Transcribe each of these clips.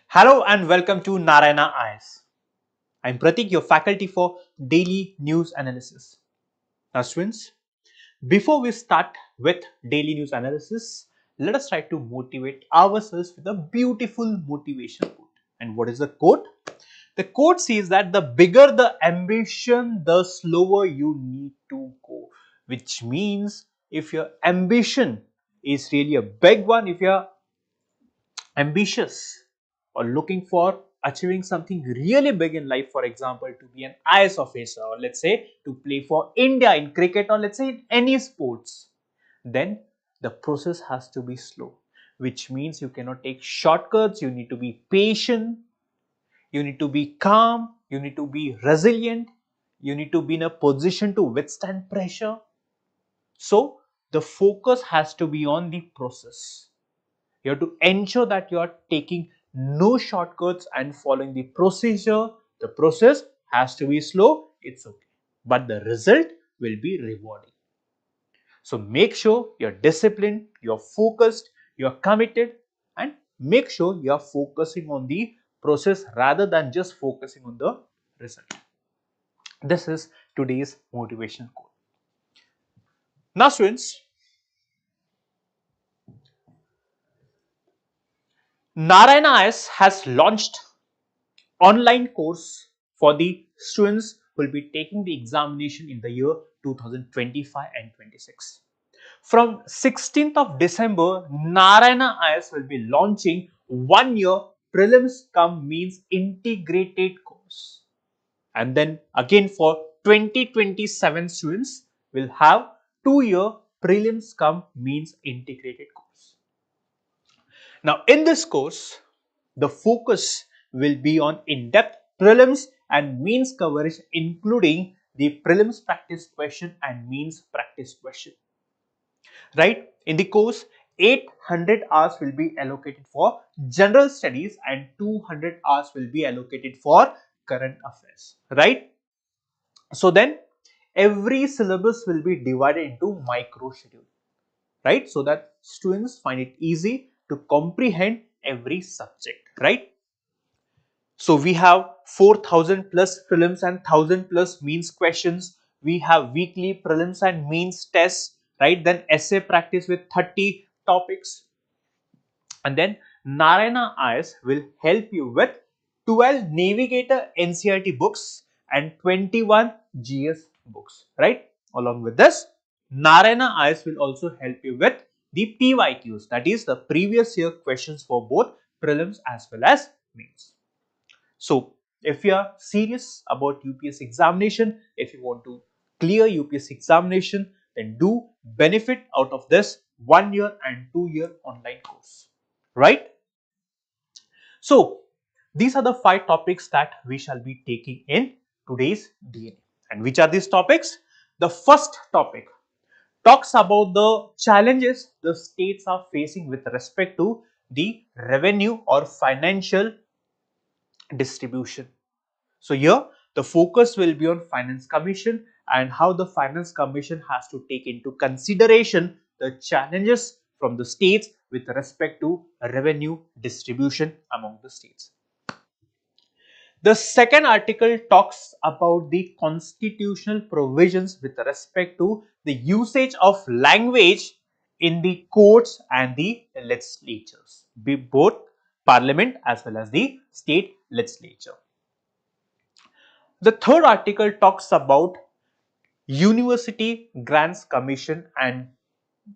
Hello and welcome to Narayana IS. I'm Pratik, your faculty for daily news analysis. Now, students, before we start with daily news analysis, let us try to motivate ourselves with a beautiful motivation quote. And what is the quote? The quote says that the bigger the ambition, the slower you need to go. Which means if your ambition is really a big one, if you're ambitious or looking for achieving something really big in life, for example, to be an IS officer, or let's say to play for India in cricket, or let's say in any sports, then the process has to be slow, which means you cannot take shortcuts. You need to be patient, you need to be calm, you need to be resilient, you need to be in a position to withstand pressure. So the focus has to be on the process. You have to ensure that you are taking no shortcuts and following the procedure. The process has to be slow, it's okay, but the result will be rewarding. So make sure you're disciplined, you're focused, you're committed, and make sure you're focusing on the process rather than just focusing on the result. This is today's motivation quote. Now, students, Narayana IS has launched online course for the students who will be taking the examination in the year 2025 and 26. From 16th of December, Narayana IS will be launching 1 year prelims cum means integrated course. And then again for 2027 students will have 2 year prelims cum means integrated course. Now in this course, the focus will be on in-depth prelims and means coverage, including the prelims practice question and means practice question. Right? In the course, 800 hours will be allocated for general studies and 200 hours will be allocated for current affairs. Right? So then every syllabus will be divided into micro schedule. Right? So that students find it easy to comprehend every subject. Right? So we have 4,000 plus prelims and 1,000 plus means questions. We have weekly prelims and means tests, right? Then essay practice with 30 topics. And then Narayana IS will help you with 12 Navigator NCERT books and 21 GS books, right? Along with this, Narayana IS will also help you with the PYQs, that is the previous year questions for both prelims as well as means. So if you are serious about UPSC examination, if you want to clear UPSC examination, then do benefit out of this 1 year and 2 year online course, right? So these are the 5 topics that we shall be taking in today's DNA. And which are these topics? The first topic talks about the challenges the states are facing with respect to the revenue or financial distribution. So here the focus will be on Finance Commission and how the Finance Commission has to take into consideration the challenges from the states with respect to revenue distribution among the states. The second article talks about the constitutional provisions with respect to the usage of language in the courts and the legislatures, both parliament as well as the state legislature. The third article talks about University Grants Commission and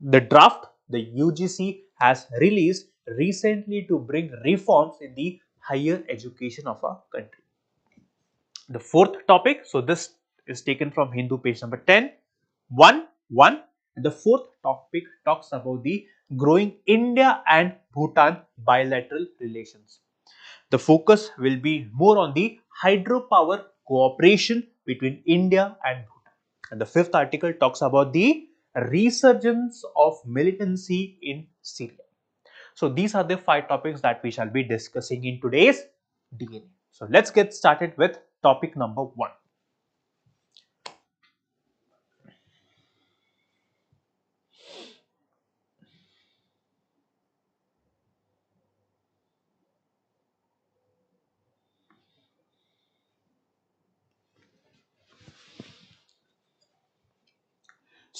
the draft the UGC has released recently to bring reforms in the higher education of our country. The fourth topic, so this is taken from Hindu page number 10, 1. And the fourth topic talks about the growing India and Bhutan bilateral relations. The focus will be more on the hydropower cooperation between India and Bhutan. And the fifth article talks about the resurgence of militancy in Syria. So these are the 5 topics that we shall be discussing in today's DNA. So let's get started with topic number 1.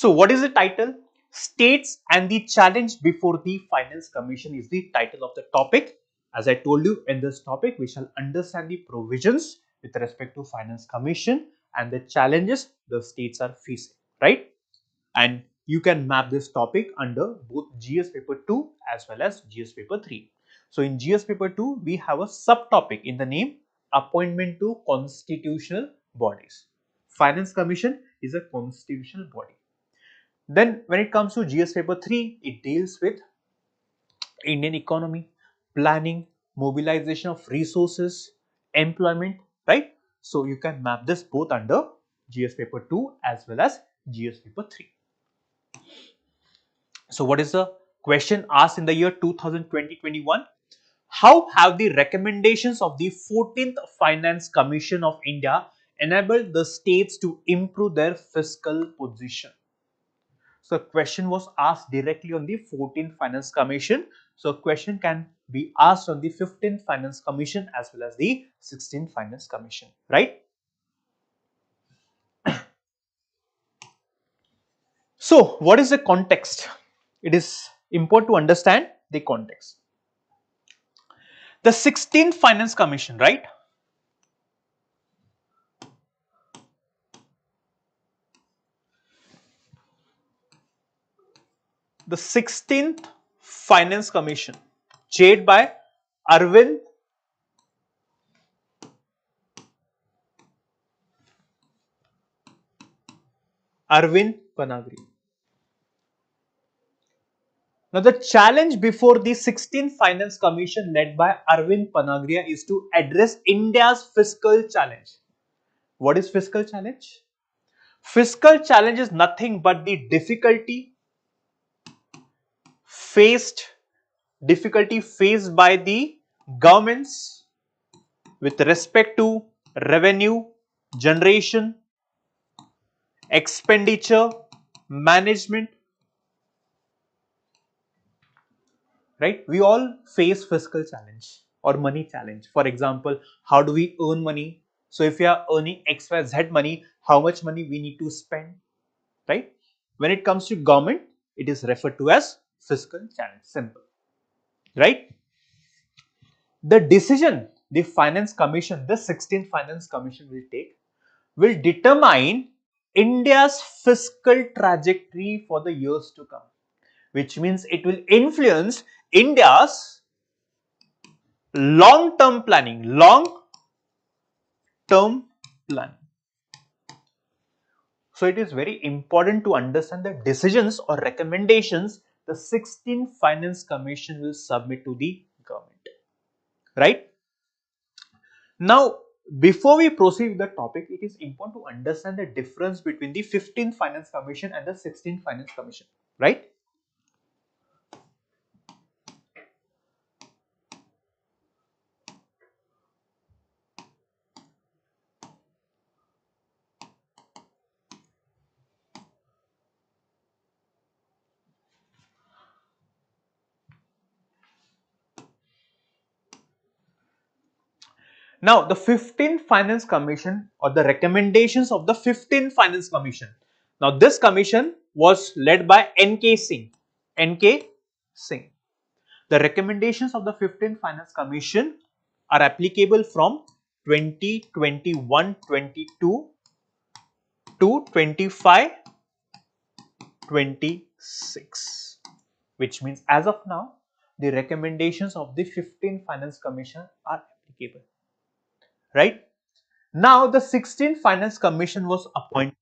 So what is the title? States and the challenge before the Finance Commission is the title of the topic. As I told you, in this topic we shall understand the provisions with respect to Finance Commission and the challenges the states are facing, right? And you can map this topic under both GS paper 2 as well as GS paper 3. So in GS paper 2 we have a subtopic in the name, appointment to constitutional bodies. Finance Commission is a constitutional body. Then when it comes to GS paper 3, it deals with Indian economy, planning, mobilization of resources, employment, right? So you can map this both under GS paper 2 as well as GS paper 3. So what is the question asked in the year 2020-21? How have the recommendations of the 14th Finance Commission of India enabled the states to improve their fiscal position? So question was asked directly on the 14th Finance Commission. So question can be asked on the 15th Finance Commission as well as the 16th Finance Commission, right? So what is the context? It is important to understand the context. The 16th Finance Commission, right? The 16th Finance Commission, chaired by Arvind Panagri. Now, the challenge before the 16th Finance Commission led by Arvind Panagria is to address India's fiscal challenge. What is fiscal challenge? Fiscal challenge is nothing but the faced difficulty faced by the governments with respect to revenue generation, expenditure, management, right? We all face fiscal challenge or money challenge. For example, how do we earn money? So if you are earning XYZ money, how much money we need to spend, right? When it comes to government, it is referred to as fiscal challenge. Simple, right? The decision the finance commission, the 16th finance commission will take, will determine India's fiscal trajectory for the years to come, which means it will influence India's long-term planning, long-term planning. So it is very important to understand the decisions or recommendations the 16th Finance Commission will submit to the government, right? Now, before we proceed with the topic, it is important to understand the difference between the 15th Finance Commission and the 16th Finance Commission, right? Now, the 15th Finance Commission or the recommendations of the 15th Finance Commission. Now, this commission was led by N.K. Singh. N.K. Singh. The recommendations of the 15th Finance Commission are applicable from 2021-22 to 25-26, which means as of now, the recommendations of the 15th Finance Commission are applicable, right? Now, the 16th Finance Commission was appointed.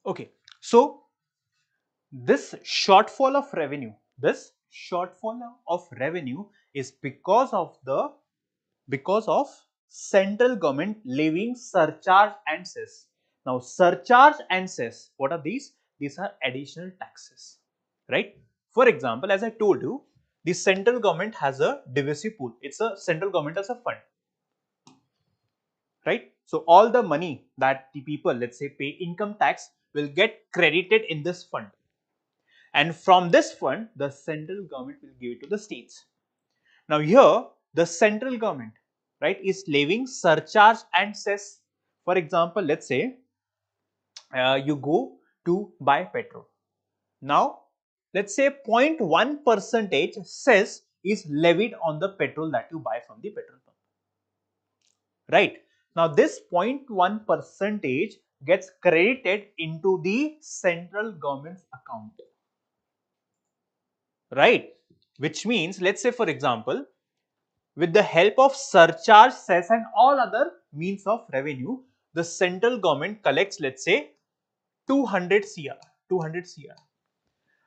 Okay, so this shortfall of revenue is because of central government levying surcharge and cess. Now, surcharge and cess, what are these? These are additional taxes, right? For example, as I told you, the central government has a divisive pool. It's a central government as a fund, right? So all the money that the people, let's say, pay income tax will get credited in this fund, and from this fund, the central government will give it to the states. Now here, the central government, right, is levying surcharge and cess. For example, let's say you go to buy petrol. Now, let's say 0.1 percentage cess is levied on the petrol that you buy from the petrol pump, right? Now, this 0.1 percentage gets credited into the central government's account, right? Which means, let's say for example, with the help of surcharge, cess and all other means of revenue, the central government collects, let's say, 200 CR, 200 CR.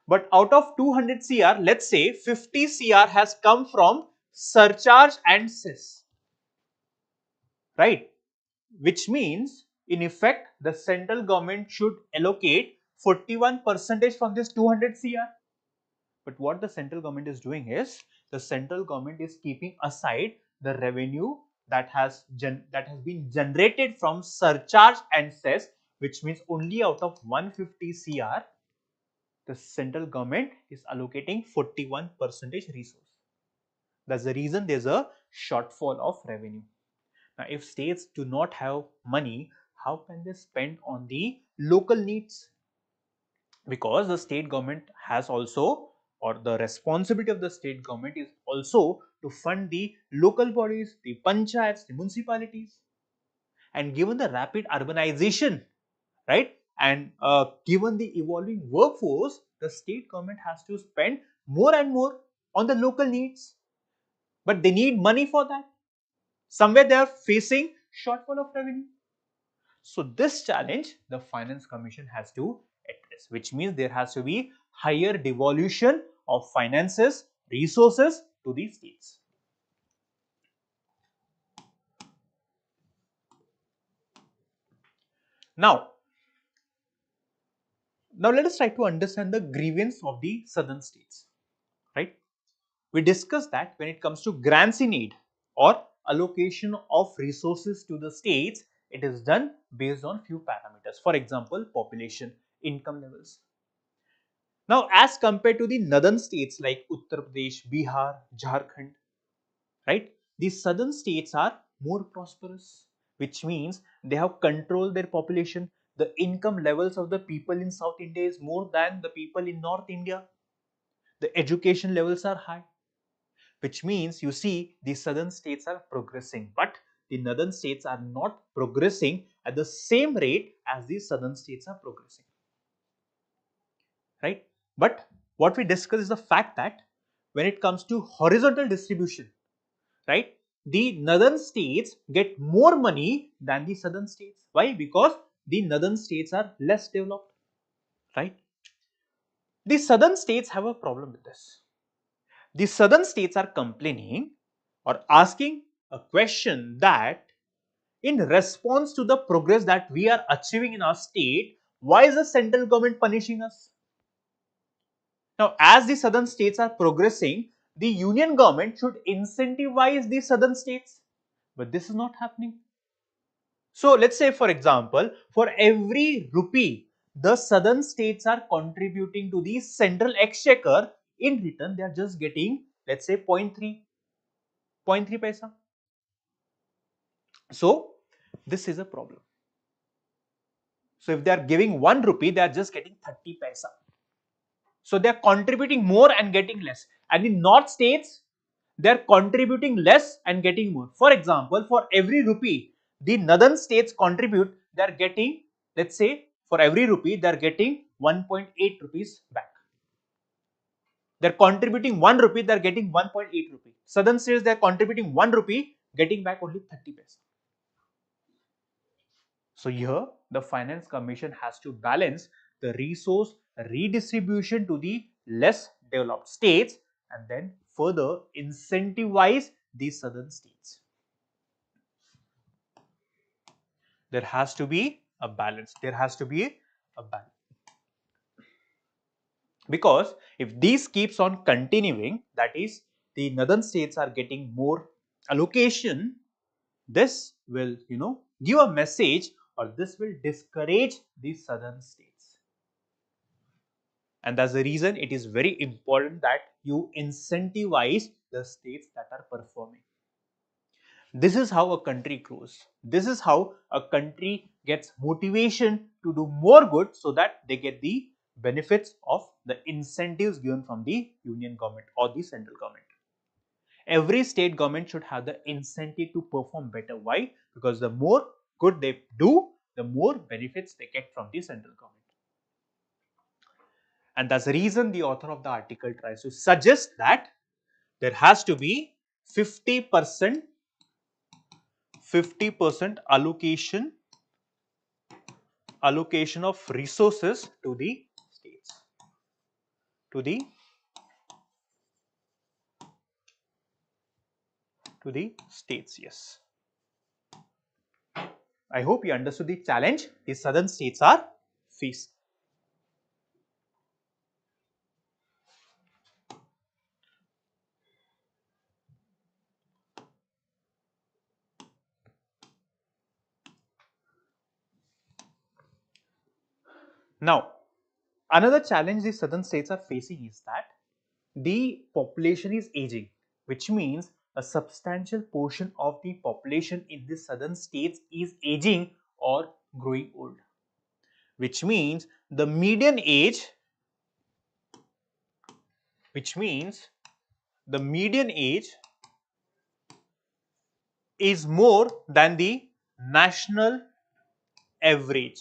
But out of 200 CR, let's say 50 CR has come from surcharge and cess, right? Which means, in effect, the central government should allocate 41 percentage from this 200 CR. But what the central government is doing is, the central government is keeping aside the revenue that has been generated from surcharge and cess, which means only out of 150 CR, the central government is allocating 41 percentage resource. That's the reason there's a shortfall of revenue. Now, if states do not have money, how can they spend on the local needs? Because the state government has also, or the responsibility of the state government is also to fund the local bodies, the panchayats, the municipalities. And given the rapid urbanization, right, and given the evolving workforce, the state government has to spend more and more on the local needs, but they need money for that. Somewhere they are facing shortfall of revenue. So this challenge the Finance Commission has to address, which means there has to be higher devolution of finances, resources to the states. Now, let us try to understand the grievance of the southern states, right? We discussed that when it comes to grants in aid or allocation of resources to the states, it is done based on few parameters. For example, population, income levels. Now, as compared to the northern states like Uttar Pradesh, Bihar, Jharkhand, right? These southern states are more prosperous, which means they have controlled their population. The income levels of the people in South India is more than the people in North India. The education levels are high, which means you see the southern states are progressing, but the northern states are not progressing at the same rate as the southern states are progressing, right? But what we discuss is the fact that when it comes to horizontal distribution, right, the northern states get more money than the southern states. Why? Because the northern states are less developed, right? The southern states have a problem with this. The southern states are complaining or asking a question that, in response to the progress that we are achieving in our state, why is the central government punishing us? Now, as the southern states are progressing, the union government should incentivize the southern states, but this is not happening. So, let's say for example, for every rupee the southern states are contributing to the central exchequer, in return they are just getting, let's say, 0.3 paisa. So, this is a problem. So, if they are giving 1 rupee, they are just getting 30 paisa. So, they are contributing more and getting less. And in north states, they are contributing less and getting more. For example, for every rupee the northern states contribute, they are getting, let's say, for every rupee they are getting 1.8 rupees back. They are contributing 1 rupee, they are getting 1.8 rupee. Southern states, they are contributing 1 rupee, getting back only 30 paisa. So here the Finance Commission has to balance the resource redistribution to the less developed states and then further incentivize the southern states. There has to be a balance. There has to be a balance. Because if this keeps on continuing, that is, the northern states are getting more allocation, this will, give a message, or this will discourage the southern states. And that's the reason it is very important that you incentivize the states that are performing. This is how a country grows. This is how a country gets motivation to do more good so that they get the benefits of the incentives given from the union government or the central government. Every state government should have the incentive to perform better. Why? Because the more good they do, the more benefits they get from the central government. And that's the reason the author of the article tries to suggest that there has to be 50% allocation of resources to the states. To the states, yes. I hope you understood the challenge the southern states are facing. Now, another challenge the southern states are facing is that the population is aging, which means a substantial portion of the population in the southern states is aging or growing old, which means the median age is more than the national average.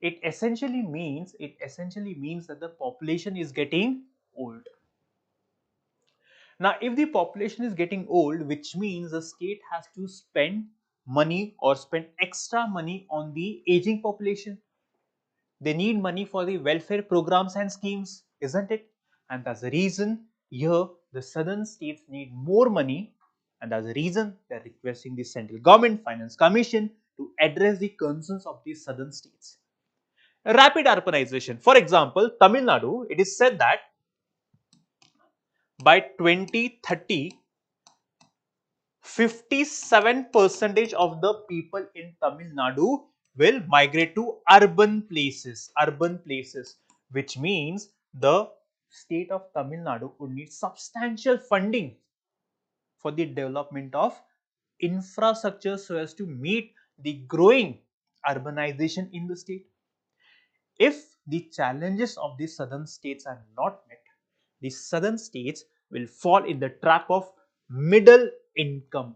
It essentially means that the population is getting old. Now, if the population is getting old, which means the state has to spend money or spend extra money on the aging population. They need money for the welfare programs and schemes, isn't it? And that's the reason here the southern states need more money, and that's the reason they're requesting the central government finance commission to address the concerns of the southern states. Rapid urbanization. For example, Tamil Nadu, it is said that by 2030, 57% of the people in Tamil Nadu will migrate to urban places, which means the state of Tamil Nadu would need substantial funding for the development of infrastructure so as to meet the growing urbanization in the state. If the challenges of the southern states are not met, the southern states will fall in the trap of middle income,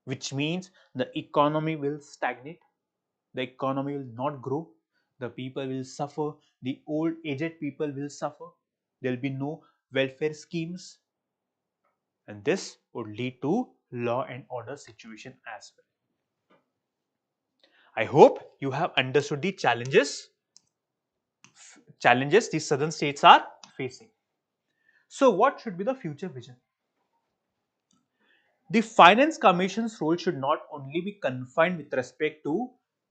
which means the economy will stagnate, the economy will not grow, the people will suffer, the old aged people will suffer, there will be no welfare schemes, and this would lead to law and order situation as well. I hope you have understood the challenges the southern states are facing. So what should be the future vision? The Finance Commission's role should not only be confined with respect to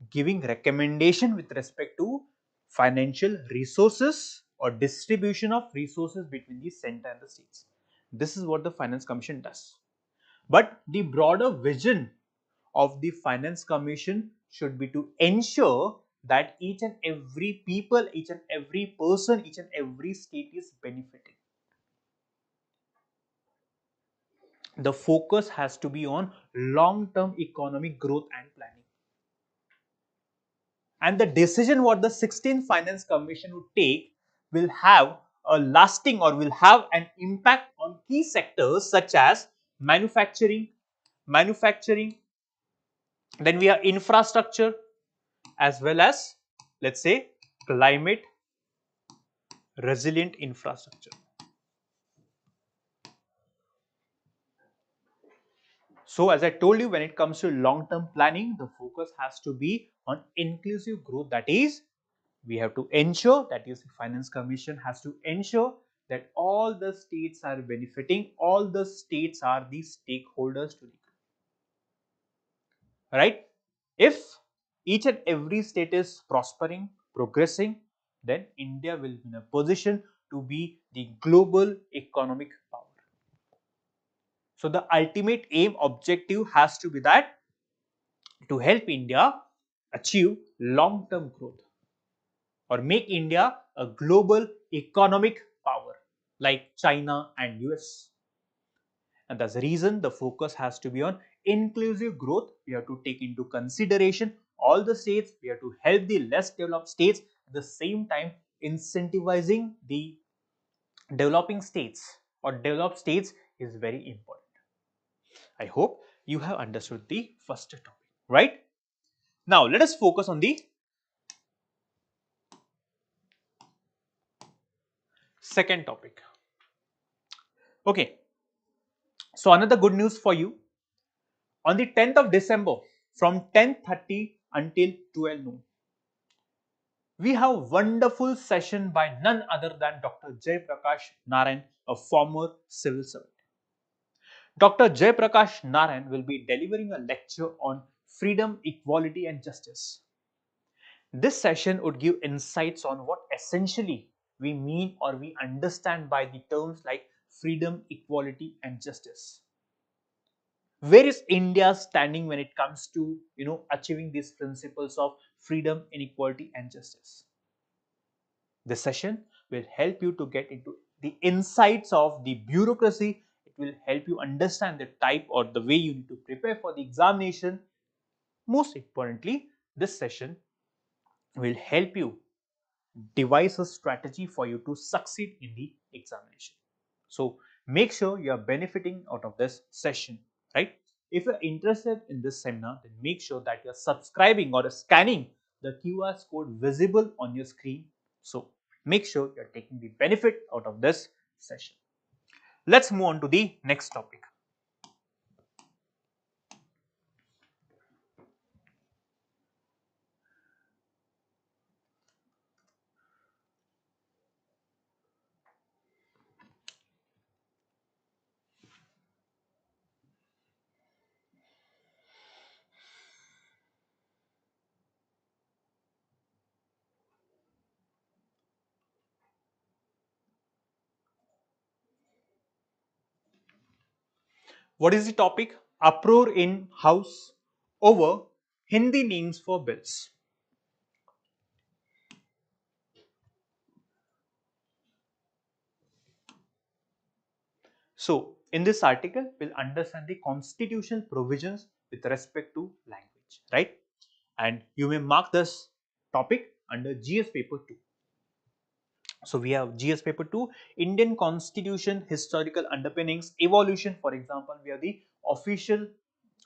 giving recommendation with respect to financial resources or distribution of resources between the center and the states. This is what the Finance Commission does. But the broader vision of the Finance Commission should be to ensure that each and every people, each and every person, each and every state is benefiting. The focus has to be on long-term economic growth and planning. And the decision what the 16th Finance Commission would take will have a lasting or will have an impact on key sectors such as manufacturing, then we have infrastructure, as well as, let's say, climate resilient infrastructure. So as I told you, when it comes to long-term planning, the focus has to be on inclusive growth. That is, we have to ensure, that is, the Finance Commission has to ensure that all the states are benefiting, all the states are the stakeholders to the group. Right? If each and every state is prospering, progressing, then India will be in a position to be the global economic power. So the ultimate aim objective has to be that to help India achieve long-term growth or make India a global economic power like China and US. And that's the reason the focus has to be on inclusive growth. We have to take into consideration all the states. We have to help the less developed states, at the same time incentivizing the developing states or developed states is very important. I hope you have understood the first topic, right? Now let us focus on the second topic. Okay, so another good news for you. On the 10th of December from 10:30 until 12 noon, we have wonderful session by none other than Dr. Jayaprakash Narayan, a former civil servant. Dr. Jayaprakash Narayan will be delivering a lecture on freedom, equality and justice. This session would give insights on what essentially we mean or we understand by the terms like freedom, equality and justice. Where is India standing when it comes to achieving these principles of freedom, inequality and justice? This session will help you to get into the insights of the bureaucracy. It will help you understand the type or the way you need to prepare for the examination. Most importantly, this session will help you devise a strategy for you to succeed in the examination. So make sure you are benefiting out of this session, right? If you're interested in this seminar, then make sure that you're subscribing or scanning the QR code visible on your screen. So make sure you're taking the benefit out of this session. Let's move on to the next topic. What is the topic? Uproar in House over Hindi names for bills. So, in this article, we'll understand the constitutional provisions with respect to language, right? And you may mark this topic under GS paper 2. So, we have GS paper 2, Indian Constitution, historical underpinnings, evolution. For example, we have the official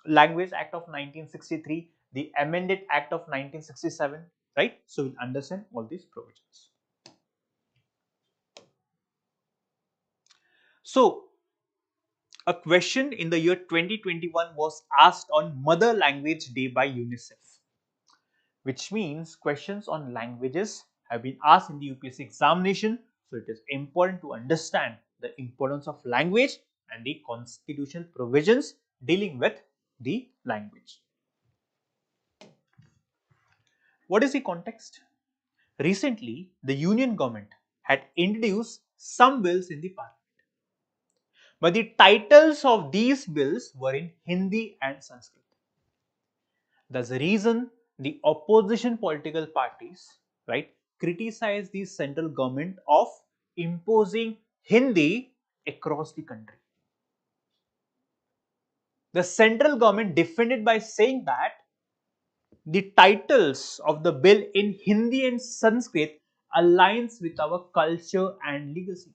Language Act of 1963, the Amended Act of 1967, right? So, we'll understand all these provisions. So, a question in the year 2021 was asked on Mother Language Day by UNICEF, which means questions on languages have been asked in the UPSC examination. So it is important to understand the importance of language and the constitutional provisions dealing with the language. What is the context? Recently, the Union government had introduced some bills in the parliament, but the titles of these bills were in Hindi and Sanskrit. That's the reason the opposition political parties, right, criticize the central government of imposing Hindi across the country. The central government defended by saying that the titles of the bill in Hindi and Sanskrit aligns with our culture and legacy.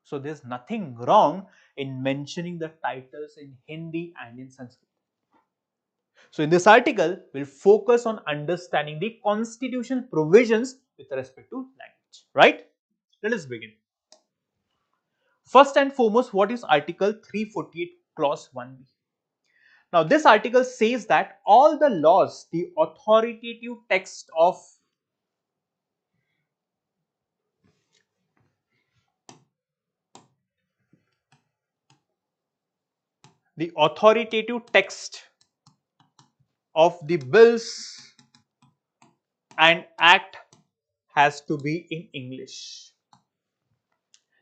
So there's nothing wrong in mentioning the titles in Hindi and in Sanskrit. So in this article, we'll focus on understanding the constitutional provisions with respect to language, right? Let us begin. First and foremost, what is Article 348 Clause 1b? Now, this article says that all the laws, the authoritative text of the bills and act has to be in English.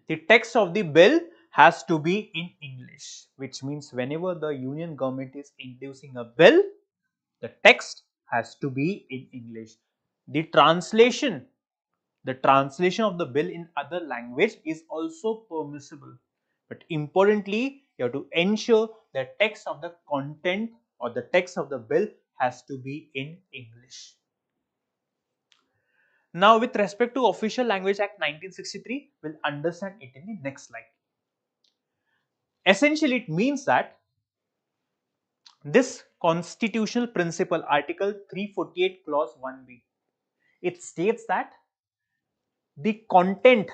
The text of the bill has to be in English, which means whenever the union government is introducing a bill, the text has to be in English. The translation of the bill in other language is also permissible. But importantly, you have to ensure the text of the content or the text of the bill has to be in English. Now, with respect to Official Language Act 1963, we'll understand it in the next slide. Essentially, it means that this constitutional principle, Article 348, Clause 1b, it states that the content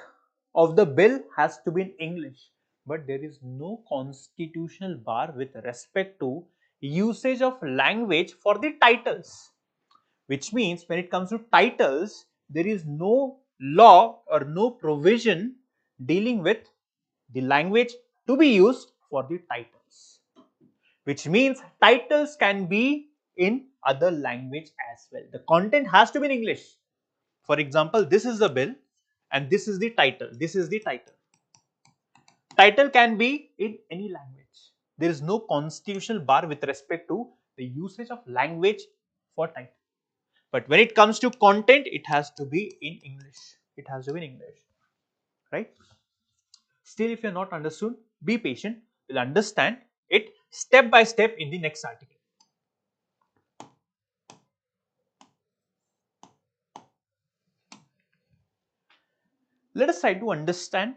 of the bill has to be in English, but there is no constitutional bar with respect to usage of language for the titles, which means when it comes to titles, there is no law or no provision dealing with the language to be used for the titles, which means titles can be in other language as well. The content has to be in English. For example, this is the bill and this is the title. This is the title. Title can be in any language. There is no constitutional bar with respect to the usage of language for title. But when it comes to content, it has to be in English. It has to be in English, right? Still, if you are not understood, be patient. We'll understand it step by step in the next article. Let us try to understand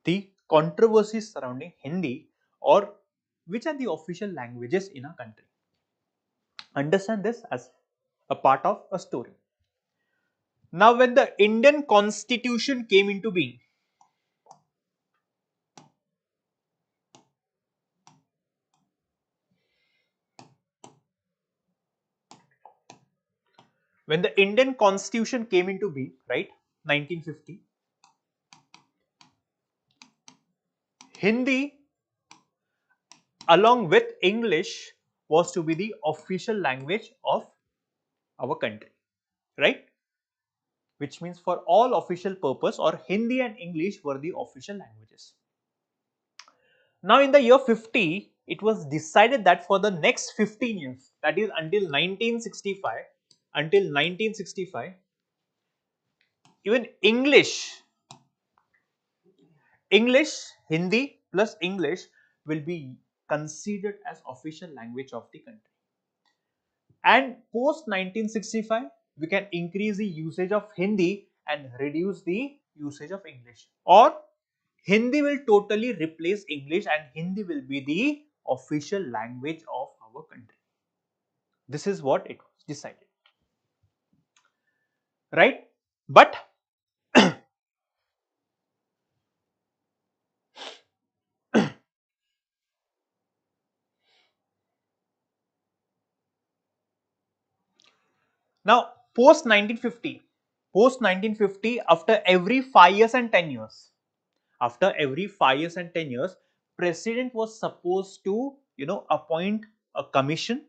the controversies surrounding Hindi, or which are the official languages in our country. Understand this as a part of a story. Now, when the Indian Constitution came into being, right, 1950, Hindi along with English was to be the official language of our country, right? Which means for all official purpose, or Hindi and English were the official languages. Now, in the year 50, it was decided that for the next 15 years, that is until 1965, even Hindi plus English will be considered as official language of the country. And post 1965, we can increase the usage of Hindi and reduce the usage of English, or Hindi will totally replace English and Hindi will be the official language of our country. This is what it was decided, right? But now, post 1950, after every 5 years and 10 years, president was supposed to appoint a commission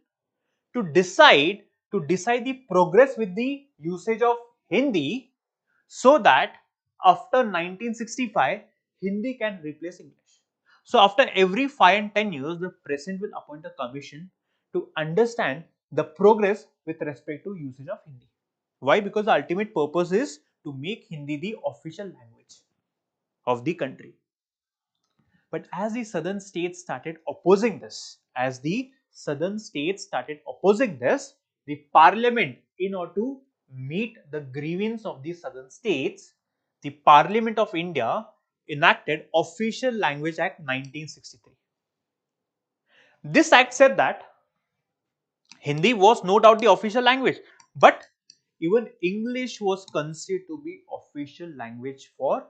to decide the progress with the usage of Hindi, so that after 1965 Hindi can replace English. So after every 5 and 10 years, the president will appoint a commission to understand the progress with respect to usage of Hindi. Why? Because the ultimate purpose is to make Hindi the official language of the country. But as the southern states started opposing this, the parliament, in order to meet the grievance of the southern states, the Parliament of India enacted Official Language Act 1963. This act said that Hindi was no doubt the official language, but even English was considered to be official language for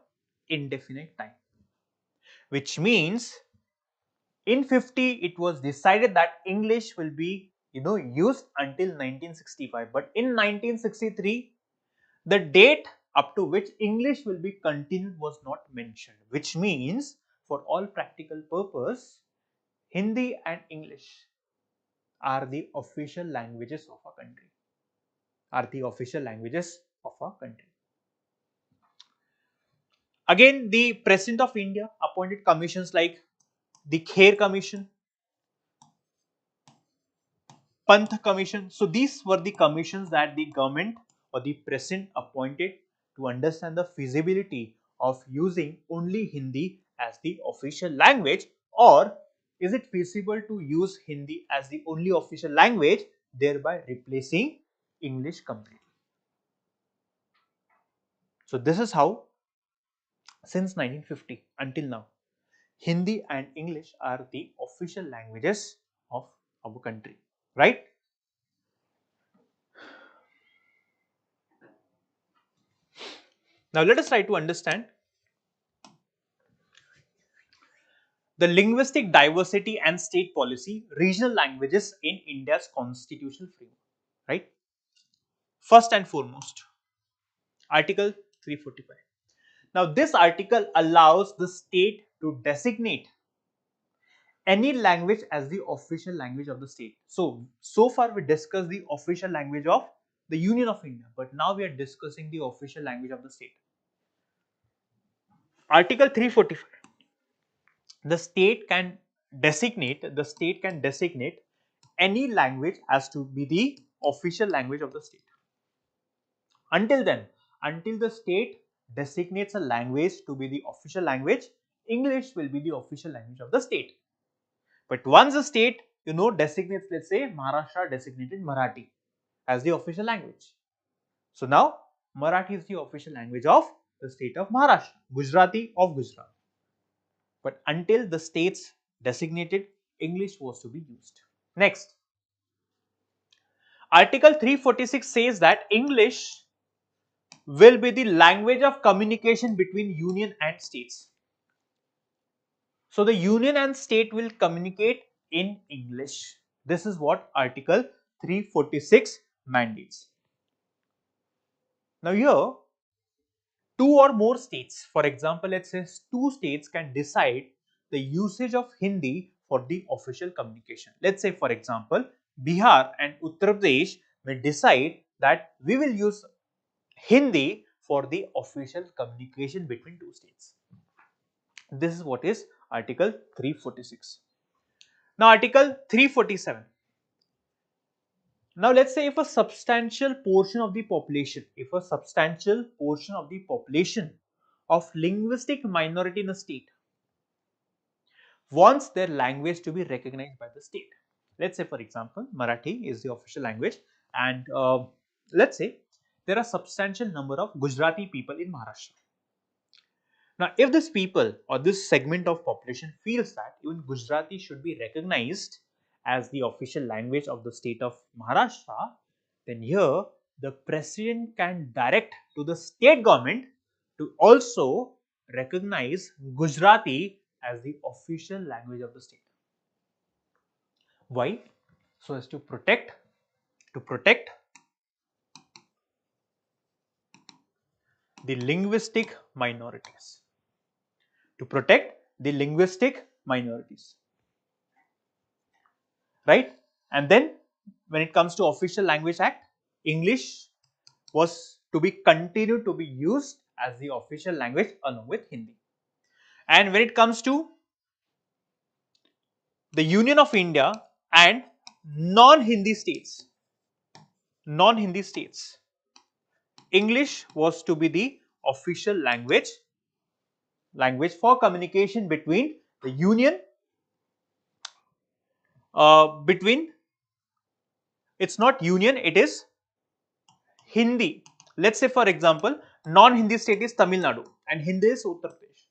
indefinite time, which means In 50, it was decided that English will be used until 1965, but in 1963, the date up to which English will be continued was not mentioned, which means for all practical purpose, Hindi and English are the official languages of our country. Again, the President of India appointed commissions like the Kher Commission, Panth Commission. So these were the commissions that the government or the President appointed to understand the feasibility of using only Hindi as the official language, or is it feasible to use Hindi as the only official language, thereby replacing English completely. So this is how, since 1950 until now, Hindi and English are the official languages of our country, right? Now let us try to understand the linguistic diversity and state policy, regional languages in India's constitutional framework, right? First and foremost, Article 345. Now this article allows the state to designate any language as the official language of the state. So far we discussed the official language of the Union of India, but now we are discussing the official language of the state. Article 345. The state can designate any language as to be the official language of the state. Until then, until the state designates a language to be the official language, English will be the official language of the state. But once the state designates, let's say Maharashtra designated Marathi as the official language. So now Marathi is the official language of the state of Maharashtra, Gujarati of Gujarat. But until the states designated, English was to be used. Next, Article 346 says that English will be the language of communication between union and states. So the union and state will communicate in English. This is what Article 346 mandates. Now here, two or more states, for example, let's say two states can decide the usage of Hindi for the official communication. Let's say, for example, Bihar and Uttar Pradesh may decide that we will use Hindi for the official communication between two states. This is what is Article 346. Now Article 347. Now let's say if a substantial portion of the population of linguistic minority in a state wants their language to be recognized by the state. Let's say, for example, Marathi is the official language, and let's say there are substantial number of Gujarati people in Maharashtra. Now, if this people or this segment of population feels that even Gujarati should be recognized as the official language of the state of Maharashtra, then here the president can direct to the state government to also recognize Gujarati as the official language of the state. Why? So as to protect the linguistic minorities. Right? And then when it comes to Official Language Act, English was to be continued to be used as the official language along with Hindi. And when it comes to the Union of India and non-Hindi states, English was to be the official language for communication between the Union, it's not Union, it is Hindi. Let's say, for example, non-Hindi state is Tamil Nadu and Hindi is Uttar Pradesh.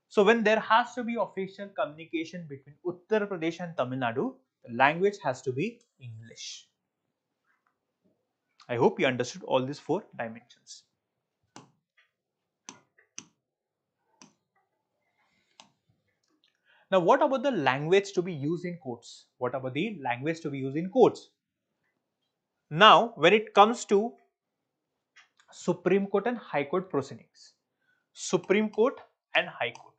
So when there has to be official communication between Uttar Pradesh and Tamil Nadu, the language has to be English. I hope you understood all these four dimensions. Now, what about the language to be used in courts? What about the language to be used in courts? Now, when it comes to Supreme Court and High Court proceedings, Supreme Court and High Court,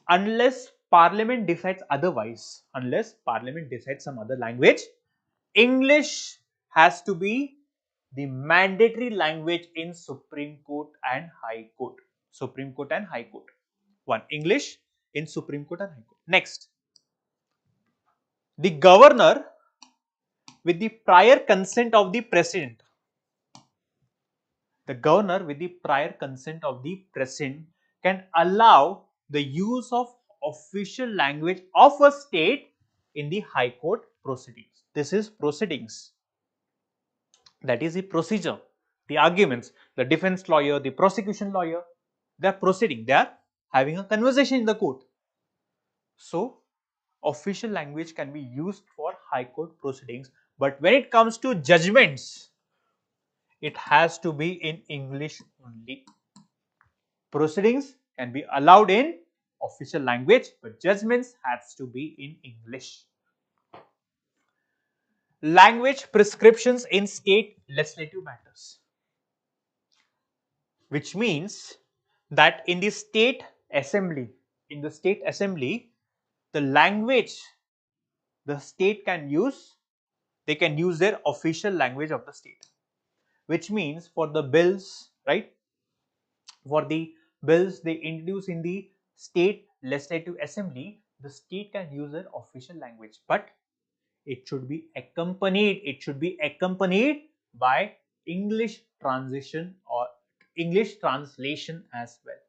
unless Parliament decides otherwise, unless Parliament decides some other language, English has to be the mandatory language in Supreme Court and High Court. Supreme Court and High Court. One, English in Supreme Court and High Court. Next, the governor, with the prior consent of the president, the governor with the prior consent of the president can allow the use of official language of a state in the High Court proceedings. This is proceedings. That is the procedure, the arguments, the defense lawyer, the prosecution lawyer, they are proceeding, they are having a conversation in the court. So, official language can be used for High Court proceedings, but when it comes to judgments, it has to be in English only. Proceedings can be allowed in official language, but judgments has to be in English. Language prescriptions in state legislative matters, which means that in the state assembly, the language the state can use, they can use their official language of the state, which means for the bills, right, for the bills they introduce in the state legislative assembly, the state can use their official language, but it should be accompanied by English transition or English translation as well.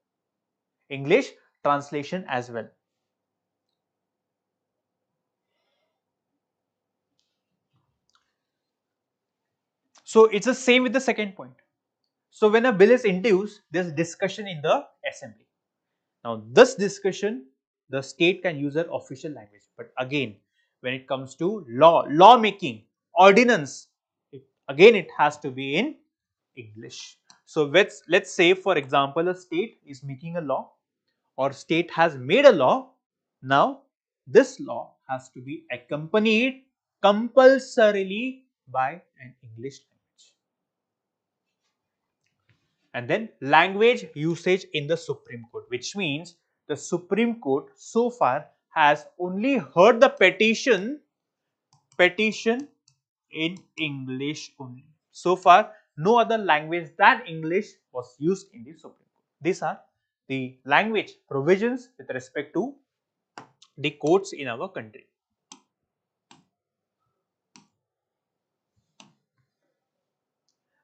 English translation as well. So it's the same with the second point. So when a bill is introduced, there's discussion in the assembly. Now this discussion, the state can use their official language, but again, when it comes to lawmaking, ordinance, it has to be in English. So let's say, for example, a state is making a law or state has made a law. Now this law has to be accompanied compulsorily by an English language. And then language usage in the Supreme Court, which means the Supreme Court so far has only heard the petition in English only. So far, no other language than English was used in the Supreme Court. These are the language provisions with respect to the courts in our country.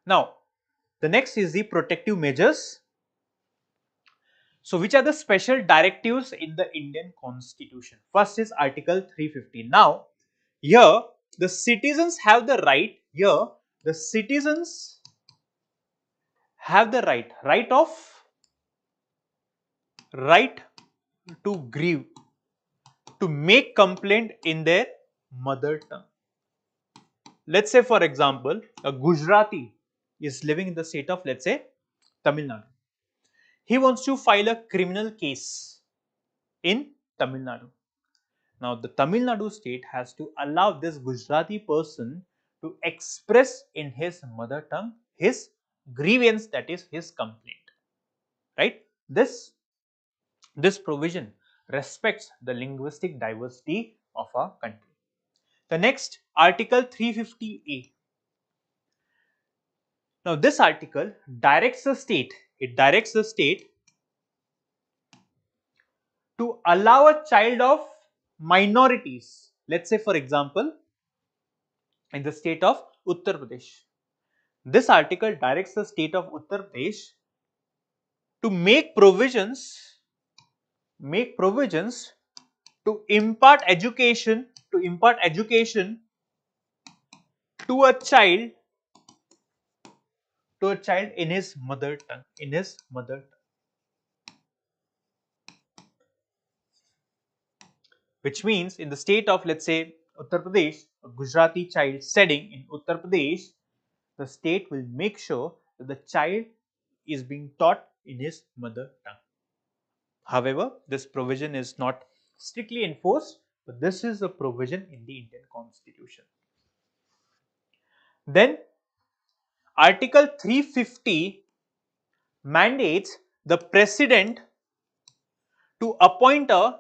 Now, the next is the protective measures. So, which are the special directives in the Indian Constitution? First is Article 350. Now, here the citizens have the right, right to grieve, to make complaint in their mother tongue. Let's say, for example, a Gujarati is living in the state of, let's say, Tamil Nadu. He wants to file a criminal case in Tamil Nadu. Now, the Tamil Nadu state has to allow this Gujarati person to express in his mother tongue his grievance, that is his complaint, right? This provision respects the linguistic diversity of our country. The next, Article 350A. Now, this article directs the state, to allow a child of minorities, let's say for example, in the state of Uttar Pradesh. This article directs the state of Uttar Pradesh to make provisions to impart education to a child in his mother tongue, which means in the state of, let's say, Uttar Pradesh, a Gujarati child studying in Uttar Pradesh, the state will make sure that the child is being taught in his mother tongue. However, this provision is not strictly enforced, but this is a provision in the Indian Constitution. Then Article 350 mandates the President to appoint a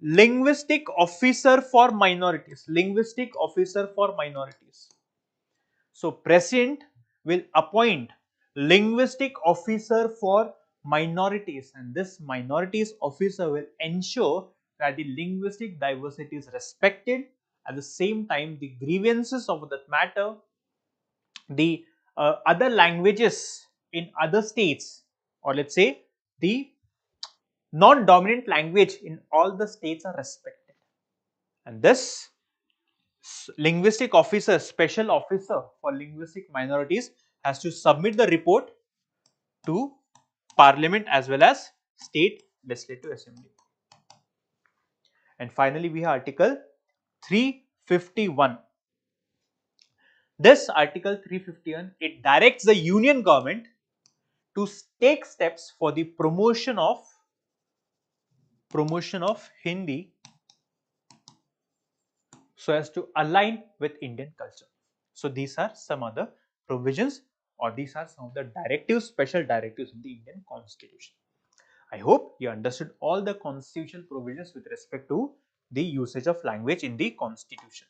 linguistic officer for minorities. Linguistic officer for minorities. So, President will appoint linguistic officer for minorities, and this minorities officer will ensure that the linguistic diversity is respected. At the same time, the grievances of that matter, the other languages in other states, or let's say the non-dominant language in all the states are respected. And this linguistic officer, special officer for linguistic minorities, has to submit the report to Parliament as well as State Legislative Assembly. And finally, we have Article 351. This Article 351, it directs the Union government to take steps for the promotion of Hindi so as to align with Indian culture. So these are some other provisions, or these are some of the directives, special directives in the Indian Constitution. I hope you understood all the constitutional provisions with respect to the usage of language in the Constitution.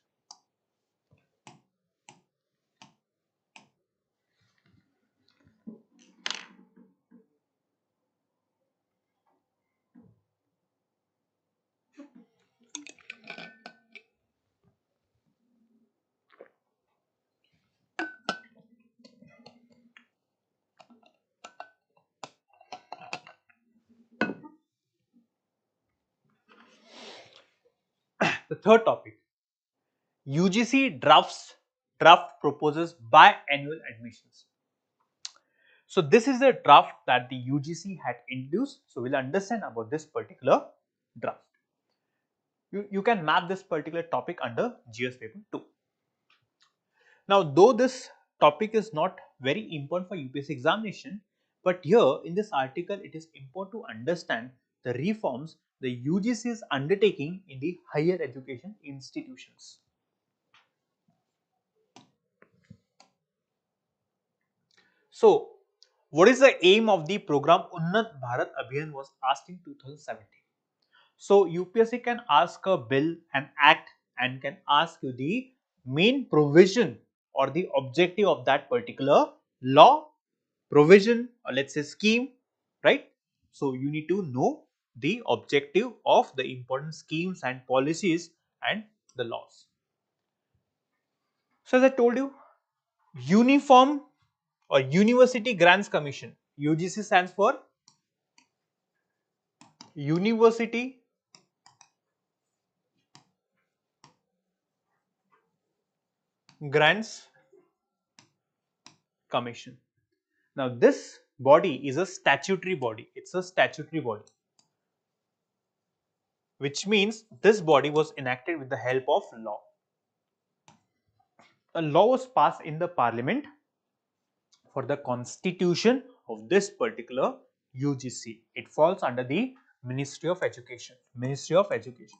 The third topic, UGC draft proposes biannual admissions. So this is a draft that the UGC had introduced. So we'll understand about this particular draft. You can map this particular topic under GS paper 2. Now, though this topic is not very important for UPSC examination, but here in this article it is important to understand the reforms the UGC is undertaking in the higher education institutions. So, what is the aim of the program Unnat Bharat Abhiyan was asked in 2017. So, UPSC can ask a bill, an act, and can ask you the main provision or the objective of that particular law, provision, or let's say scheme, right? So, you need to know the objective of the important schemes and policies and the laws. So, as I told you, Uniform or University Grants Commission, UGC stands for University Grants Commission. Now, this body is a statutory body. It's a statutory body, which means this body was enacted with the help of law. A law was passed in the parliament for the constitution of this particular UGC. It falls under the Ministry of Education. Ministry of Education.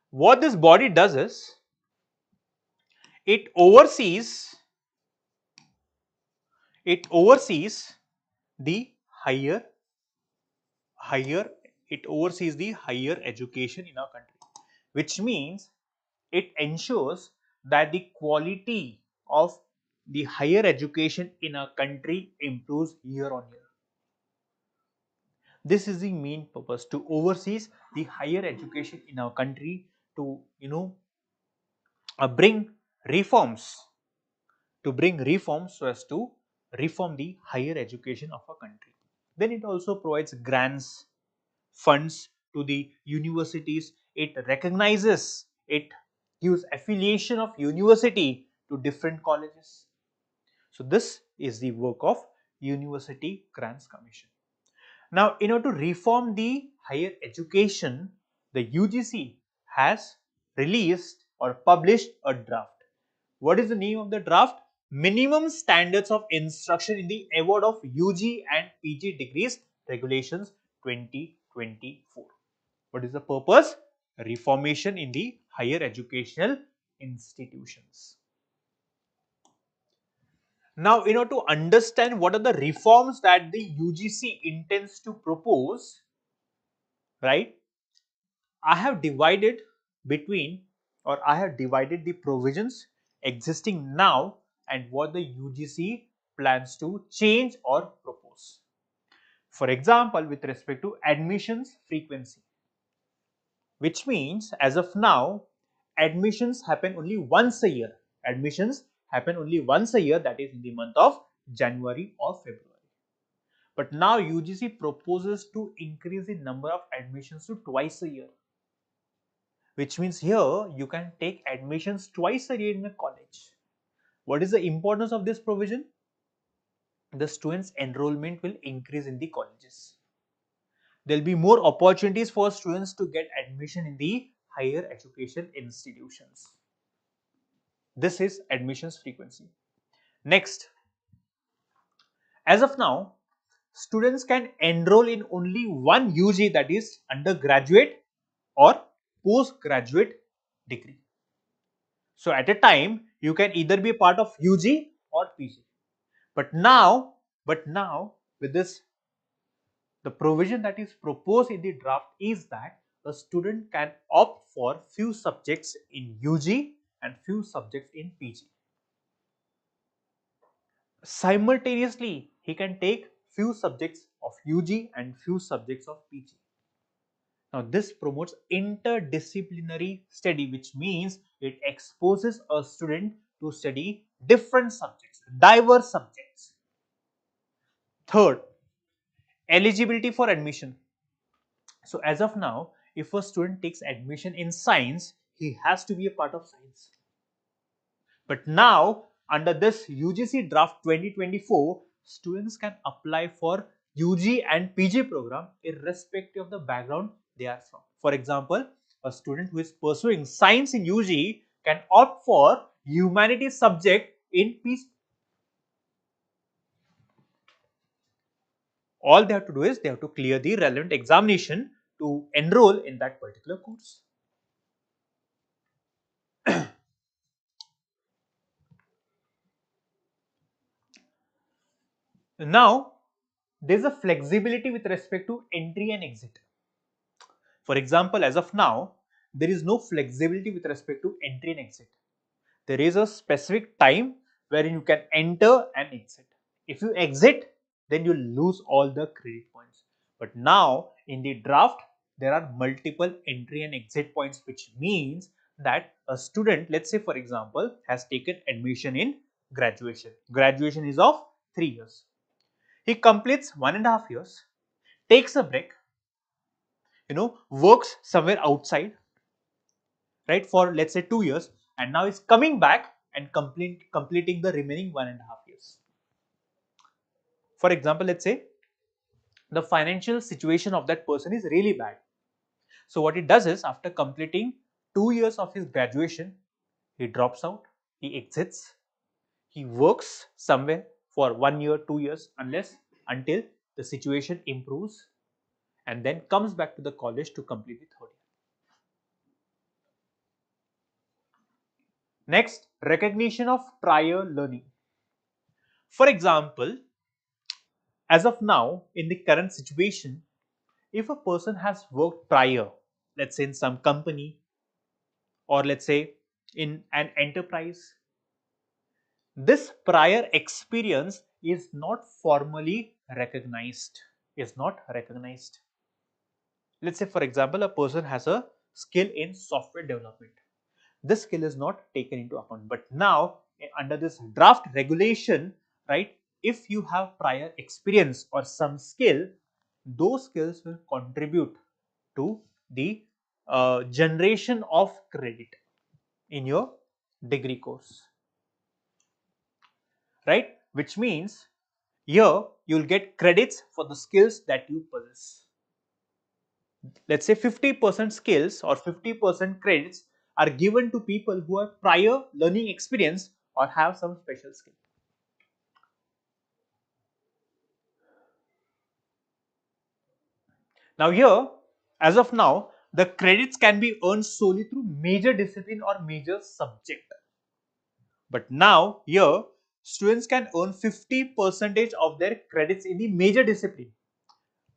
What this body does is, it oversees the higher education in our country, which means it ensures that the quality of the higher education in our country improves year on year. This is the main purpose, to oversee the higher education in our country, to bring reforms so as to reform the higher education of our country. Then it also provides grants, funds to the universities. It recognizes, it gives affiliation of university to different colleges. So this is the work of University Grants Commission. Now, in order to reform the higher education, the UGC has released or published a draft. What is the name of the draft? Minimum Standards of Instruction in the Award of UG and PG Degrees Regulations 2020. 2024. What is the purpose? Reformation in the higher educational institutions. Now, in order to understand what are the reforms that the UGC intends to propose, right, I have divided the provisions existing now and what the UGC plans to change or propose. For example, with respect to admissions frequency, which means as of now, admissions happen only once a year. Admissions happen only once a year, that is in the month of January or February. But now UGC proposes to increase the number of admissions to twice a year, which means here you can take admissions twice a year in a college. What is the importance of this provision? The students' enrollment will increase in the colleges. There will be more opportunities for students to get admission in the higher education institutions. This is admissions frequency. Next, as of now, students can enroll in only one UG, that is undergraduate or postgraduate degree. So at a time, you can either be part of UG or PG. But now with this, the provision that is proposed in the draft is that a student can opt for few subjects in UG and few subjects in PG. Simultaneously, he can take few subjects of UG and few subjects of PG. Now, this promotes interdisciplinary study, which means it exposes a student to study different subjects, diverse subjects. Third, eligibility for admission. So, as of now, if a student takes admission in science, he has to be a part of science. But now, under this UGC draft 2024, students can apply for UG and PG program irrespective of the background they are from. For example, a student who is pursuing science in UG can opt for humanities subject in PG. All they have to do is they have to clear the relevant examination to enroll in that particular course. Now, there is a flexibility with respect to entry and exit. For example, as of now, there is no flexibility with respect to entry and exit. There is a specific time wherein you can enter and exit. If you exit, then you lose all the credit points. But now in the draft, there are multiple entry and exit points, which means that a student, let's say for example, has taken admission in graduation. Graduation is of 3 years. He completes 1.5 years, takes a break, works somewhere outside, right, for let's say 2 years, and now is coming back and completing the remaining 1.5 years. For example, let's say the financial situation of that person is really bad. So what he does is, after completing 2 years of his graduation, he drops out, he exits, he works somewhere for 1 year, 2 years, until the situation improves, and then comes back to the college to complete the third year. Next, recognition of prior learning. For example, as of now, in the current situation, if a person has worked prior, let's say in some company or let's say in an enterprise, this prior experience is not formally recognized. Let's say for example, a person has a skill in software development. This skill is not taken into account. But now under this draft regulation, right, if you have prior experience or some skill, those skills will contribute to the generation of credit in your degree course, right, which means here you will get credits for the skills that you possess. Let's say 50% skills or 50% credits are given to people who have prior learning experience or have some special skill. Now here, as of now, the credits can be earned solely through major discipline or major subject. But now here, students can earn 50% of their credits in the major discipline.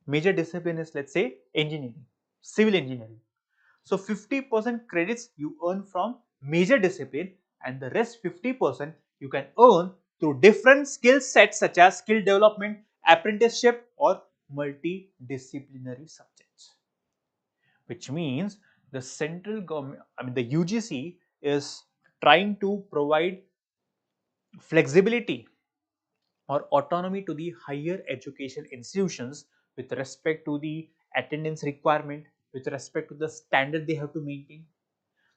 Major discipline is, let's say, engineering, civil engineering. So 50% credits you earn from major discipline, and the rest 50% you can earn through different skill sets such as skill development, apprenticeship or multidisciplinary subjects. Which means the central government, the UGC is trying to provide flexibility or autonomy to the higher education institutions with respect to the attendance requirement, with respect to the standard they have to maintain.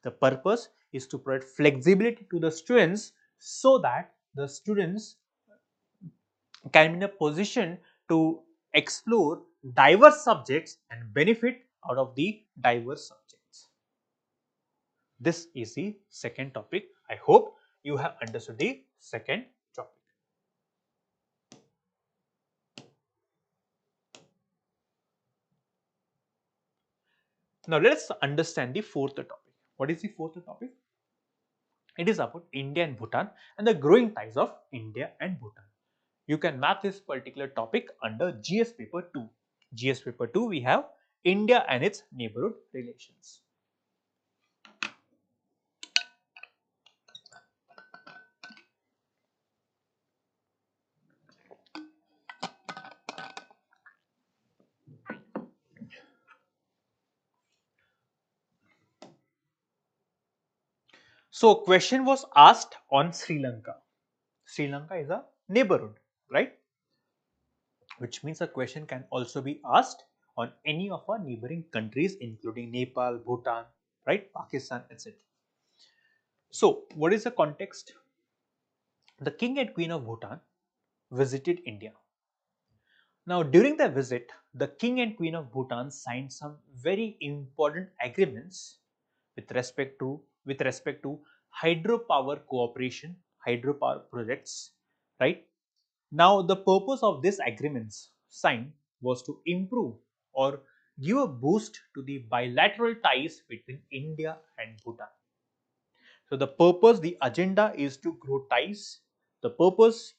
The purpose is to provide flexibility to the students so that the students can be in a position to explore diverse subjects and benefit out of the diverse subjects. This is the second topic. I hope you have understood the second topic. Now let's understand the fourth topic. What is the fourth topic? It is about India and Bhutan and the growing ties of India and Bhutan. You can map this particular topic under GS paper 2. GS paper 2 we have India and its neighborhood relations. So question was asked on Sri Lanka. Sri Lanka is a neighborhood, right? Which means a question can also be asked on any of our neighboring countries including Nepal, Bhutan, right, Pakistan, etc. So what is the context? The king and queen of Bhutan visited India. Now during their visit, the king and queen of Bhutan signed some very important agreements with respect to hydropower cooperation, hydropower projects, right? Now, the purpose of these agreements signed was to improve or give a boost to the bilateral ties between India and Bhutan. So, the agenda is to grow ties. The purpose,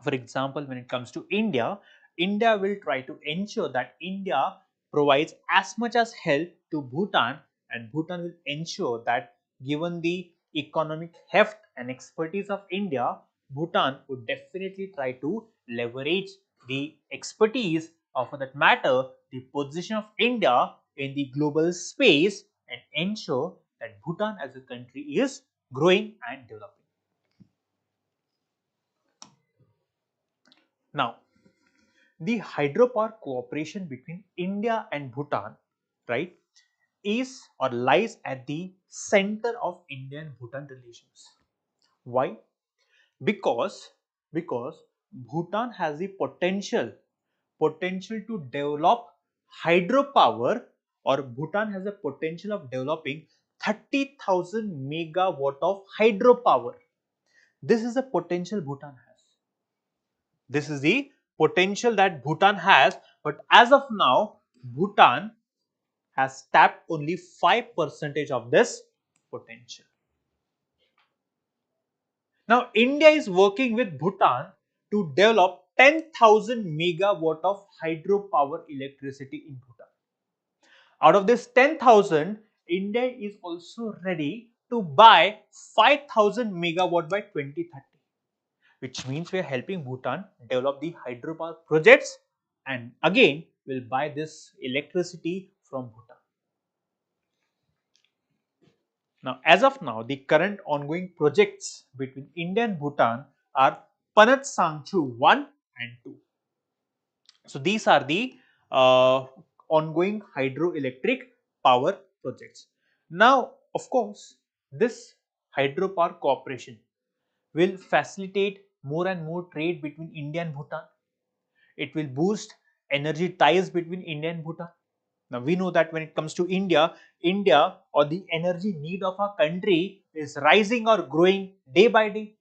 for example, when it comes to India, India will try to ensure that India provides as much as help to Bhutan, and Bhutan will ensure that given the economic heft and expertise of India, Bhutan would definitely try to leverage the expertise of, for that matter, the position of India in the global space and ensure that Bhutan as a country is growing and developing. Now, the hydropower cooperation between India and Bhutan, right, is or lies at the center of Indian Bhutan relations. Why? Because Bhutan has the potential to develop hydropower, or Bhutan has the potential of developing 30,000 megawatt of hydropower. This is the potential Bhutan has. This is the potential that Bhutan has, but as of now, Bhutan has tapped only 5% of this potential. Now, India is working with Bhutan to develop 10,000 megawatt of hydropower electricity in Bhutan. Out of this 10,000, India is also ready to buy 5,000 megawatt by 2030. Which means we are helping Bhutan develop the hydropower projects, and again will buy this electricity from Bhutan. Now, as of now, the current ongoing projects between India and Bhutan are Panat Sangchu 1 and 2. So, these are the ongoing hydroelectric power projects. Now, of course, this hydropower cooperation will facilitate more and more trade between India and Bhutan. It will boost energy ties between India and Bhutan. Now we know that when it comes to India or the energy need of our country is rising or growing day by day.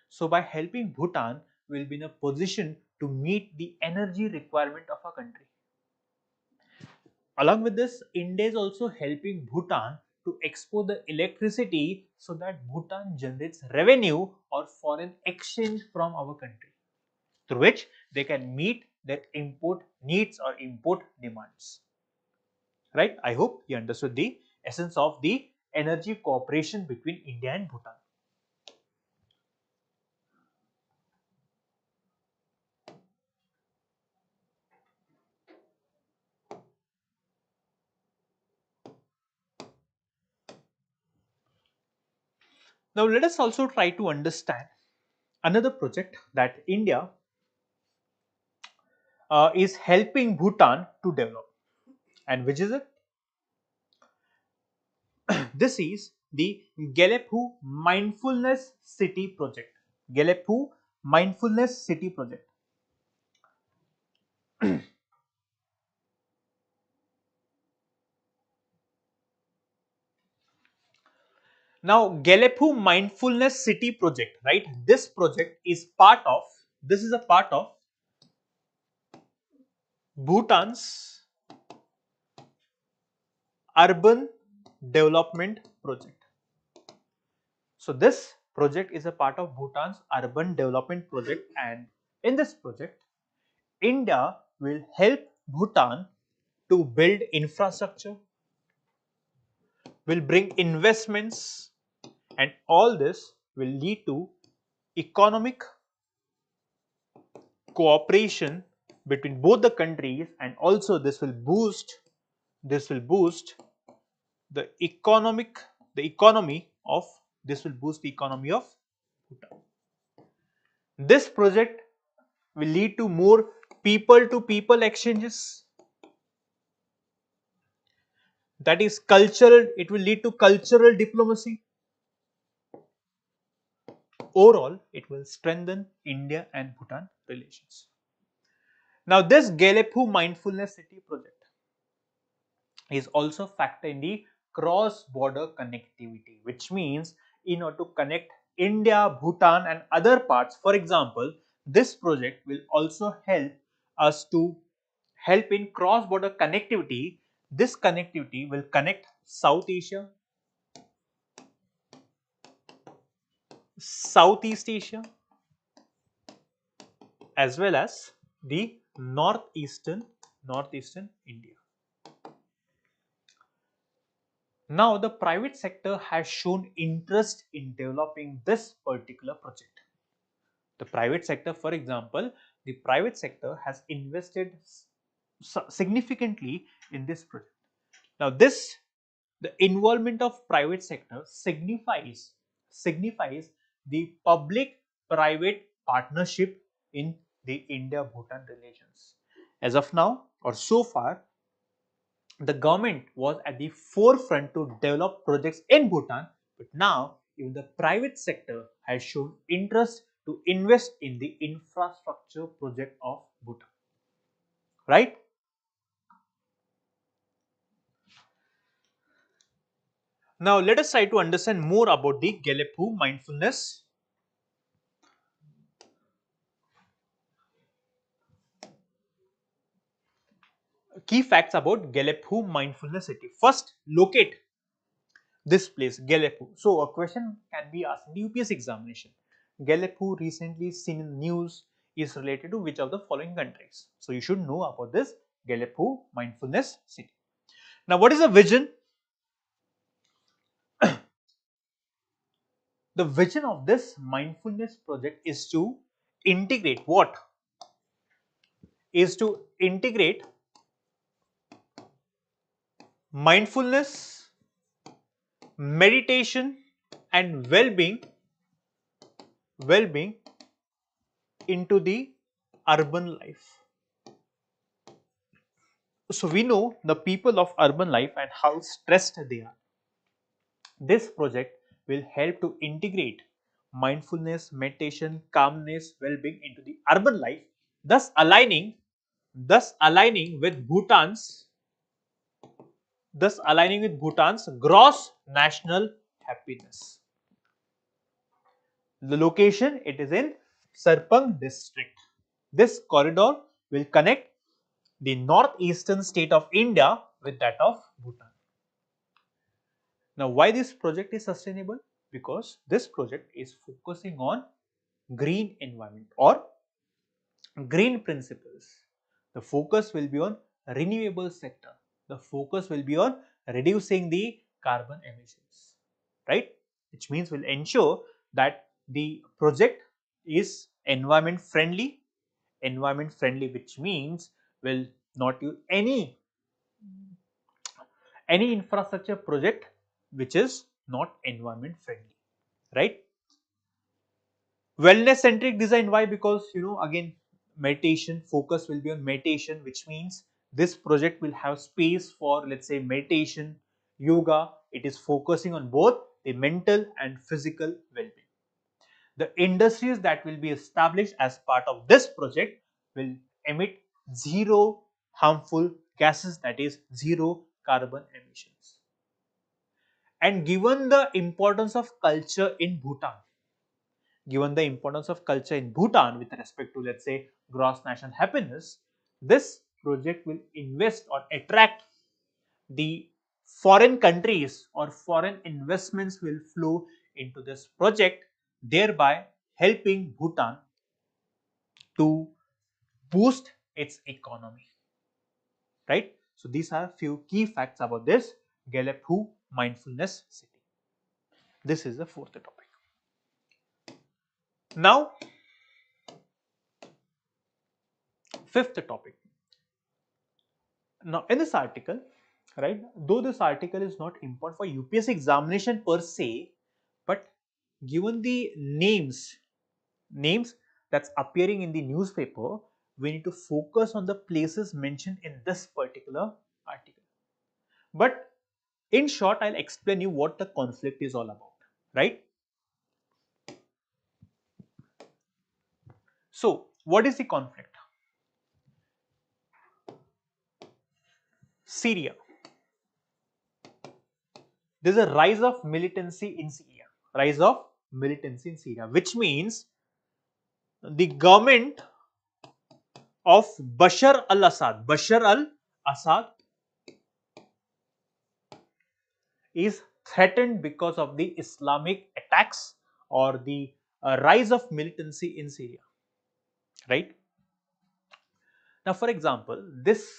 So by helping Bhutan, we will be in a position to meet the energy requirement of our country. Along with this, India is also helping Bhutan to export the electricity so that Bhutan generates revenue or foreign exchange from our country, through which they can meet their import needs or import demands. Right? I hope you understood the essence of the energy cooperation between India and Bhutan. Now, let us also try to understand another project that India is helping Bhutan to develop. And which is it? This is the Gelephu Mindfulness City Project. Gelephu Mindfulness City Project. Now, Gelephu Mindfulness City Project, right? This project is part of, this is a part of Bhutan's Urban Development Project. So, this project is a part of Bhutan's Urban Development Project, and in this project, India will help Bhutan to build infrastructure, will bring investments, and all this will lead to economic cooperation between both the countries, and also this will boost the economy of this will boost the economy of Bhutan. This project will lead to more people to people exchanges, that is cultural, it will lead to cultural diplomacy. Overall, it will strengthen India and Bhutan relations. Now, this Gelephu Mindfulness City project is also factor in the cross-border connectivity, which means in order to connect India, Bhutan and other parts, for example, this project will also help us to help in cross-border connectivity. This connectivity will connect South Asia, Southeast Asia, as well as the northeastern India. Now, the private sector has shown interest in developing this particular project. The private sector, for example, the private sector has invested significantly in this project. Now, the involvement of private sector signifies the public-private partnership in the India-Bhutan relations. As of now, or so far, the government was at the forefront to develop projects in Bhutan, but now even the private sector has shown interest to invest in the infrastructure project of Bhutan. Right? Now, let us try to understand more about the Gelephu mindfulness. Key facts about Gelephu mindfulness city. First, locate this place, Gelephu. So, a question can be asked in the UPSC examination. Gelephu, recently seen in the news, is related to which of the following countries? So, you should know about this Gelephu mindfulness city. Now, what is the vision? The vision of this mindfulness project is to integrate what? Is to integrate mindfulness, meditation, and well-being into the urban life. So we know the people of urban life and how stressed they are. This project will help to integrate mindfulness, meditation, calmness, well-being into the urban life, thus aligning with Bhutan's gross national happiness. The location, it is in Serpang district. This corridor will connect the northeastern state of India with that of Bhutan. Now, why this project is sustainable? Because this project is focusing on green environment or green principles. The focus will be on renewable sector. The focus will be on reducing the carbon emissions, right? Which means will ensure that the project is environment friendly, which means will not use any infrastructure project which is not environment friendly, right? Wellness centric design, why? Because again, meditation focus will be on meditation, which means this project will have space for, let's say, meditation, yoga. It is focusing on both the mental and physical well-being. The industries that will be established as part of this project will emit zero harmful gases, that is zero carbon emissions. And given the importance of culture in Bhutan, with respect to, let's say, gross national happiness, this project will invest or attract the foreign countries, or foreign investments will flow into this project, thereby helping Bhutan to boost its economy, right? So these are few key facts about this Gelephu mindfulness city. This is the fourth topic. Now, fifth topic. Now, in this article, right, though this article is not important for UPSC examination per se, but given the names that's appearing in the newspaper, we need to focus on the places mentioned in this particular article. But in short, I'll explain you what the conflict is all about, right? So, what is the conflict? Syria. There's a rise of militancy in Syria. Rise of militancy in Syria, which means the government of Bashar al-Assad is threatened because of the Islamic attacks or the rise of militancy in Syria, right? Now, for example, this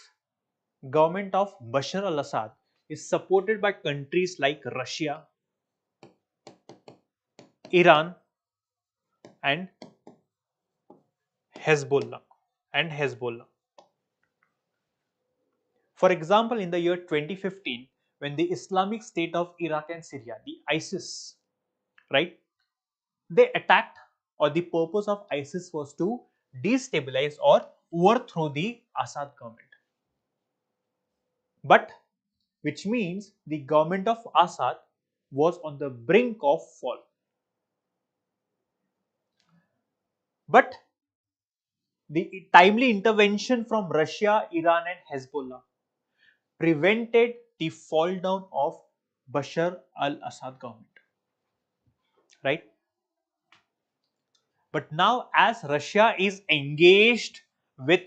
government of Bashar al-Assad is supported by countries like Russia, Iran, and Hezbollah. For example, in the year 2015, when the Islamic State of Iraq and Syria, the ISIS, right, they attacked, or the purpose of ISIS was to destabilize or overthrow the Assad government. But which means the government of Assad was on the brink of fall. But the timely intervention from Russia, Iran, and Hezbollah prevented the fall down of Bashar al-Assad government, right? But now, as Russia is engaged with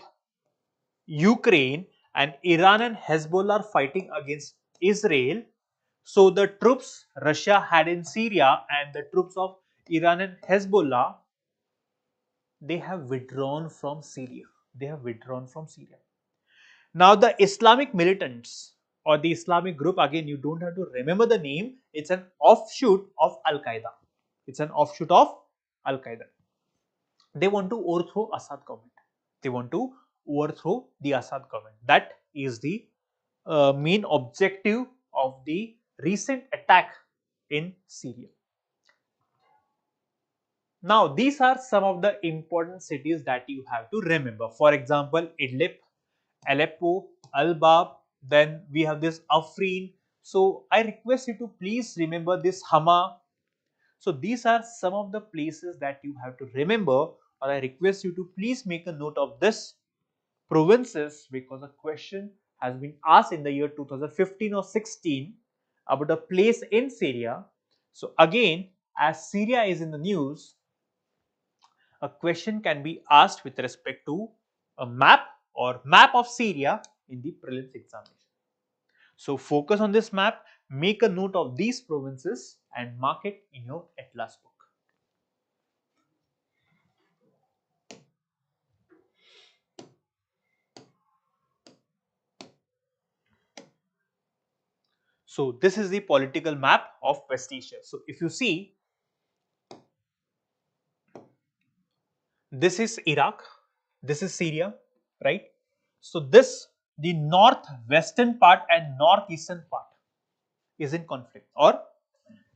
Ukraine and Iran and Hezbollah are fighting against Israel, so the troops Russia had in Syria and the troops of Iran and Hezbollah, they have withdrawn from Syria. Now, the Islamic militants or the Islamic group, again, you don't have to remember the name, it's an offshoot of Al Qaeda. They want to overthrow Assad government. That is the main objective of the recent attack in Syria. Now, these are some of the important cities that you have to remember. For example, Idlib, Aleppo, Al-Bab, then we have this Afrin. So, I request you to please remember this Hama. So, these are some of the places that you have to remember, or I request you to please make a note of this provinces, because a question has been asked in the year 2015 or 16 about a place in Syria. So, again, as Syria is in the news, a question can be asked with respect to a map or map of Syria in the prelims examination. So focus on this map, make a note of these provinces and mark it in your atlas book. So this is the political map of West Asia. So if you see, this is Iraq, this is Syria, right? So this, the northwestern part and northeastern part is in conflict, or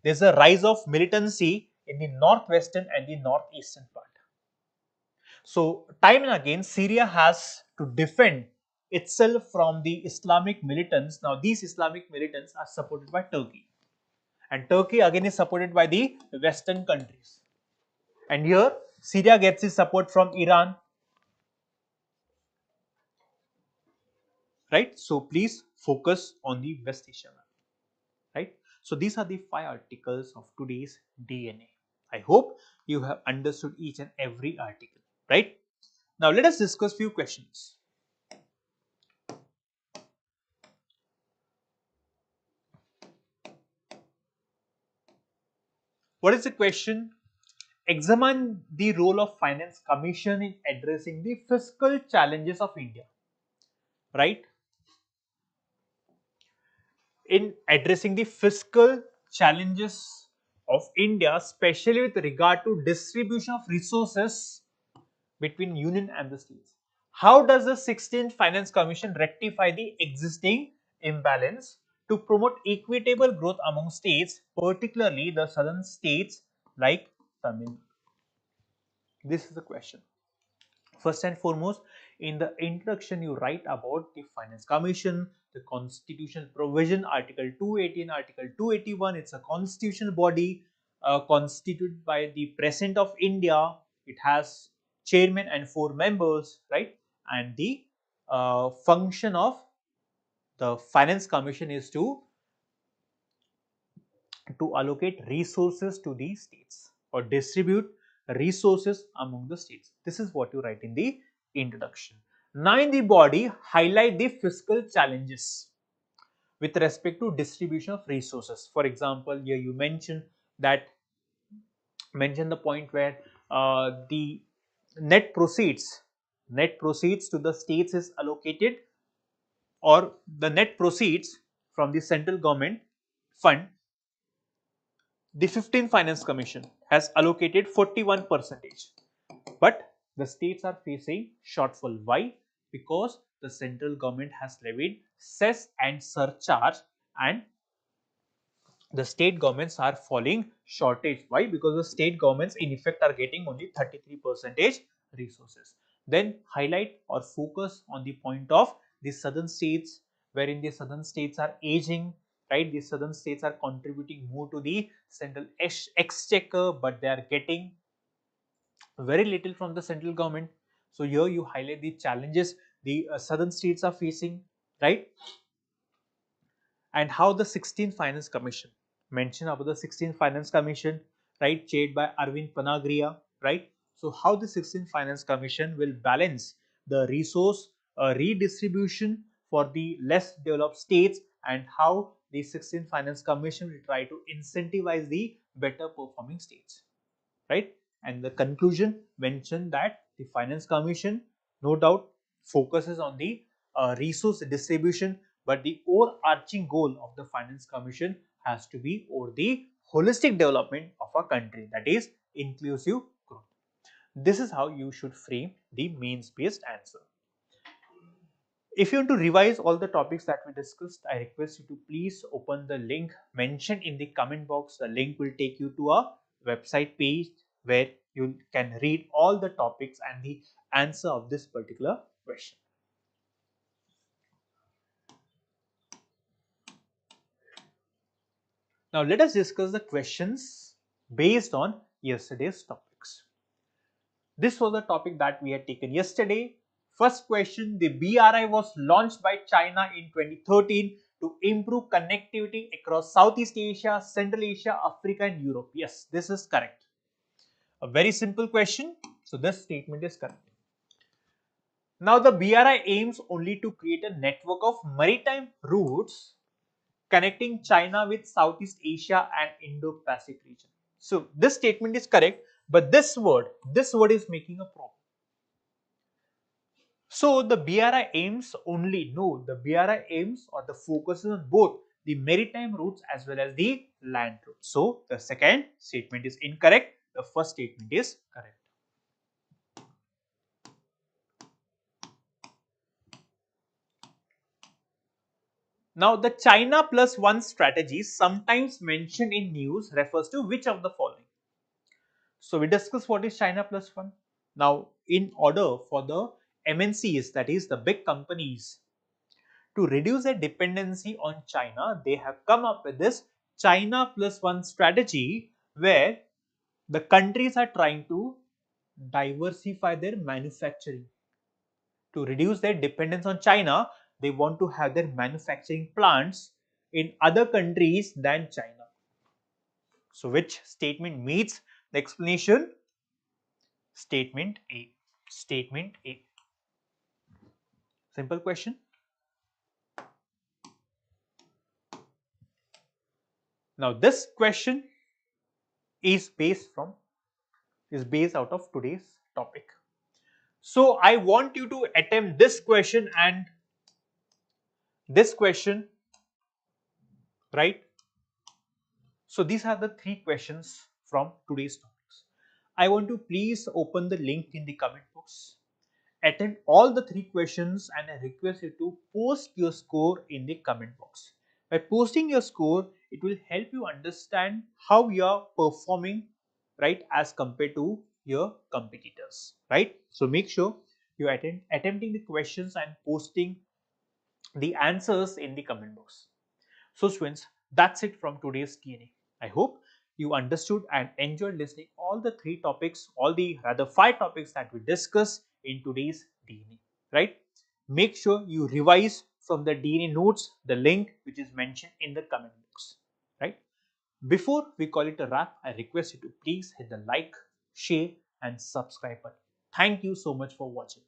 there's a rise of militancy in the northwestern and the northeastern part. So time and again Syria has to defend itself from the Islamic militants. Now these Islamic militants are supported by Turkey, and Turkey again is supported by the western countries. And here Syria gets its support from Iran, right? So please focus on the West Asia map, right? So these are the 5 articles of today's DNA. I hope you have understood each and every article, right? Now let us discuss few questions. What is the question? Examine the role of Finance Commission in addressing the fiscal challenges of India, right? In addressing the fiscal challenges of India, especially with regard to distribution of resources between union and the states. How does the 16th Finance Commission rectify the existing imbalance to promote equitable growth among states, particularly the southern states like Tamil Nadu? This is the question. First and foremost, in the introduction, you write about the Finance Commission, the constitutional provision, Article 218, Article 281. It's a constitutional body constituted by the President of India. It has chairman and 4 members, right? And the function of the Finance Commission is to allocate resources to the states or distribute resources among the states. This is what you write in the introduction. Now in the body, highlight the fiscal challenges with respect to distribution of resources. For example, here you mention the point where the net proceeds to the states is allocated, or the net proceeds from the central government fund. The 15th Finance Commission has allocated 41%, but the states are facing shortfall. Why? Because the central government has levied cess and surcharge, and the state governments are falling shortage. Why? Because the state governments in effect are getting only 33% resources. Then highlight or focus on the point of the southern states, wherein the southern states are aging, right? The southern states are contributing more to the central exchequer, but they are getting very little from the central government. So here you highlight the challenges the southern states are facing, right? And how the 16th Finance Commission, mention about the 16th Finance Commission, right, chaired by Arvind Panagria, right? So how the 16th Finance Commission will balance the resource redistribution for the less developed states, and how the 16th Finance Commission will try to incentivize the better performing states, right? And the conclusion mentioned that the Finance Commission, no doubt, focuses on the resource distribution, but the overarching goal of the Finance Commission has to be over the holistic development of a country, that is inclusive growth. This is how you should frame the means based answer. If you want to revise all the topics that we discussed, I request you to please open the link mentioned in the comment box. The link will take you to a website page where you can read all the topics and the answer of this particular question. Now let us discuss the questions based on yesterday's topics. This was the topic that we had taken yesterday. First question, the BRI was launched by China in 2013 to improve connectivity across Southeast Asia, Central Asia, Africa and Europe. Yes, this is correct. A very simple question. So this statement is correct. Now the BRI aims only to create a network of maritime routes connecting China with Southeast Asia and Indo-Pacific region. So this statement is correct, but this word is making a problem. So the BRI aims only, no, the BRI aims or the focuses on both the maritime routes as well as the land routes. So the second statement is incorrect, the first statement is correct. Now the China plus one strategy sometimes mentioned in news refers to which of the following? So we discuss what is China plus one. Now in order for the MNCs, that is the big companies, to reduce their dependency on China, they have come up with this China plus one strategy where the countries are trying to diversify their manufacturing. To reduce their dependence on China, they want to have their manufacturing plants in other countries than China. So which statement meets the explanation? Statement A. Statement A. Simple question. Now this question is based out of today's topic. So I want you to attempt this question and this question, right? So these are the three questions from today's topics. I want to please open the link in the comment box. Attempt all the three questions and I request you to post your score in the comment box. By posting your score, it will help you understand how you are performing, right, as compared to your competitors, right? So make sure you attempting the questions and posting the answers in the comment box. So students, that's it from today's Q&A. I hope you understood and enjoyed listening all the three topics, all the rather five topics that we discussed in today's DNA, right? Make sure you revise from the DNA notes, the link which is mentioned in the comment box, right? Before we call it a wrap, I request you to please hit the like, share and subscribe button. Thank you so much for watching.